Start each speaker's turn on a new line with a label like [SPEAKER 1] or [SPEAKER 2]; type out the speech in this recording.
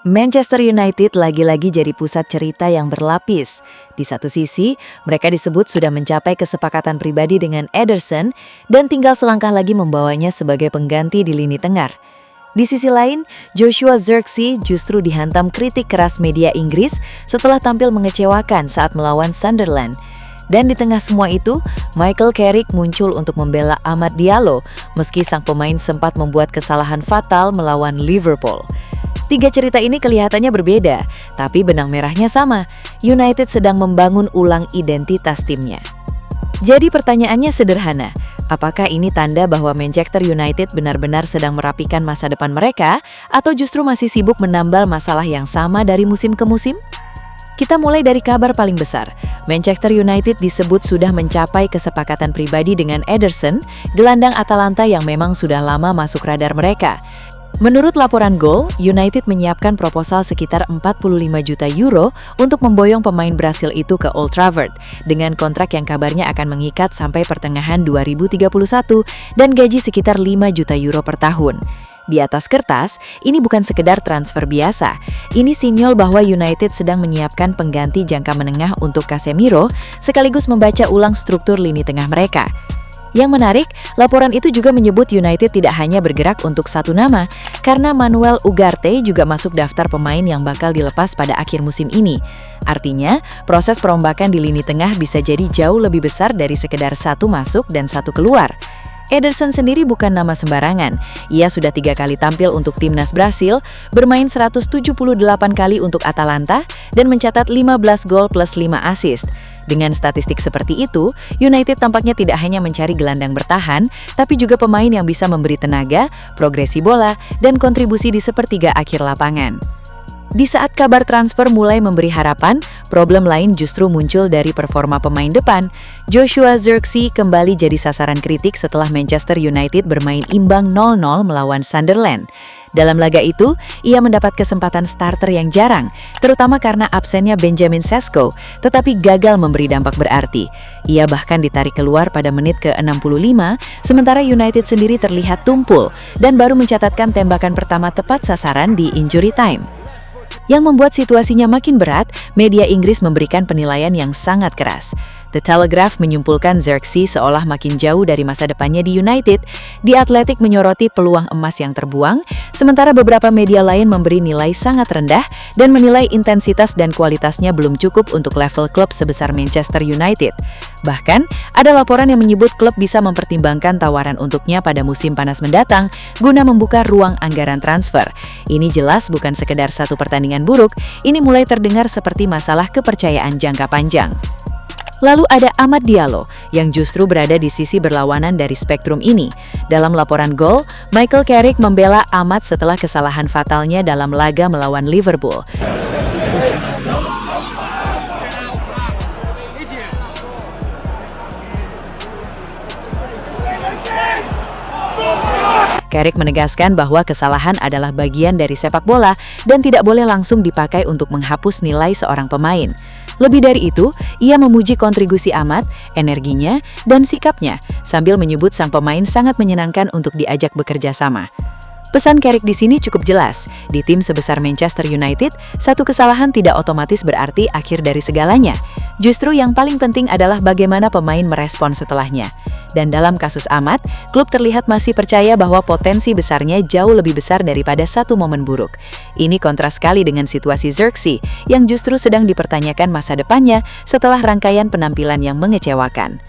[SPEAKER 1] Manchester United lagi-lagi jadi pusat cerita yang berlapis. Di satu sisi, mereka disebut sudah mencapai kesepakatan pribadi dengan Ederson dan tinggal selangkah lagi membawanya sebagai pengganti di lini tengah. Di sisi lain, Joshua Zirkzee justru dihantam kritik keras media Inggris setelah tampil mengecewakan saat melawan Sunderland. Dan di tengah semua itu, Michael Carrick muncul untuk membela Amad Diallo meski sang pemain sempat membuat kesalahan fatal melawan Liverpool. Tiga cerita ini kelihatannya berbeda, tapi benang merahnya sama. United sedang membangun ulang identitas timnya. Jadi pertanyaannya sederhana, apakah ini tanda bahwa Manchester United benar-benar sedang merapikan masa depan mereka, atau justru masih sibuk menambal masalah yang sama dari musim ke musim? Kita mulai dari kabar paling besar. Manchester United disebut sudah mencapai kesepakatan pribadi dengan Ederson, gelandang Atalanta yang memang sudah lama masuk radar mereka. Menurut laporan Goal, United menyiapkan proposal sekitar 45 juta euro untuk memboyong pemain Brasil itu ke Old Trafford, dengan kontrak yang kabarnya akan mengikat sampai pertengahan 2031 dan gaji sekitar 5 juta euro per tahun. Di atas kertas, ini bukan sekedar transfer biasa. Ini sinyal bahwa United sedang menyiapkan pengganti jangka menengah untuk Casemiro, sekaligus membaca ulang struktur lini tengah mereka. Yang menarik, laporan itu juga menyebut United tidak hanya bergerak untuk satu nama, karena Manuel Ugarte juga masuk daftar pemain yang bakal dilepas pada akhir musim ini. Artinya, proses perombakan di lini tengah bisa jadi jauh lebih besar dari sekedar satu masuk dan satu keluar. Ederson sendiri bukan nama sembarangan. Ia sudah 3 kali tampil untuk timnas Brasil, bermain 178 kali untuk Atalanta, dan mencatat 15 gol plus 5 assist. Dengan statistik seperti itu, United tampaknya tidak hanya mencari gelandang bertahan, tapi juga pemain yang bisa memberi tenaga, progresi bola, dan kontribusi di sepertiga akhir lapangan. Di saat kabar transfer mulai memberi harapan, problem lain justru muncul dari performa pemain depan. Joshua Zirkzee kembali jadi sasaran kritik setelah Manchester United bermain imbang 0-0 melawan Sunderland. Dalam laga itu, ia mendapat kesempatan starter yang jarang, terutama karena absennya Benjamin Sesko, tetapi gagal memberi dampak berarti. Ia bahkan ditarik keluar pada menit ke-65, sementara United sendiri terlihat tumpul dan baru mencatatkan tembakan pertama tepat sasaran di injury time. Yang membuat situasinya makin berat, media Inggris memberikan penilaian yang sangat keras. The Telegraph menyimpulkan Zirkzee seolah makin jauh dari masa depannya di United. The Athletic menyoroti peluang emas yang terbuang, sementara beberapa media lain memberi nilai sangat rendah dan menilai intensitas dan kualitasnya belum cukup untuk level klub sebesar Manchester United. Bahkan, ada laporan yang menyebut klub bisa mempertimbangkan tawaran untuknya pada musim panas mendatang guna membuka ruang anggaran transfer. Ini jelas bukan sekedar satu pertandingan buruk, ini mulai terdengar seperti masalah kepercayaan jangka panjang. Lalu ada Amad Diallo, yang justru berada di sisi berlawanan dari spektrum ini. Dalam laporan Goal, Michael Carrick membela Amad setelah kesalahan fatalnya dalam laga melawan Liverpool. Carrick menegaskan bahwa kesalahan adalah bagian dari sepak bola dan tidak boleh langsung dipakai untuk menghapus nilai seorang pemain. Lebih dari itu, ia memuji kontribusi Amad, energinya, dan sikapnya, sambil menyebut sang pemain sangat menyenangkan untuk diajak bekerja sama. Pesan Carrick di sini cukup jelas. Di tim sebesar Manchester United, satu kesalahan tidak otomatis berarti akhir dari segalanya. Justru yang paling penting adalah bagaimana pemain merespon setelahnya. Dan dalam kasus Amad, klub terlihat masih percaya bahwa potensi besarnya jauh lebih besar daripada satu momen buruk. Ini kontras sekali dengan situasi Zirkzee yang justru sedang dipertanyakan masa depannya setelah rangkaian penampilan yang mengecewakan.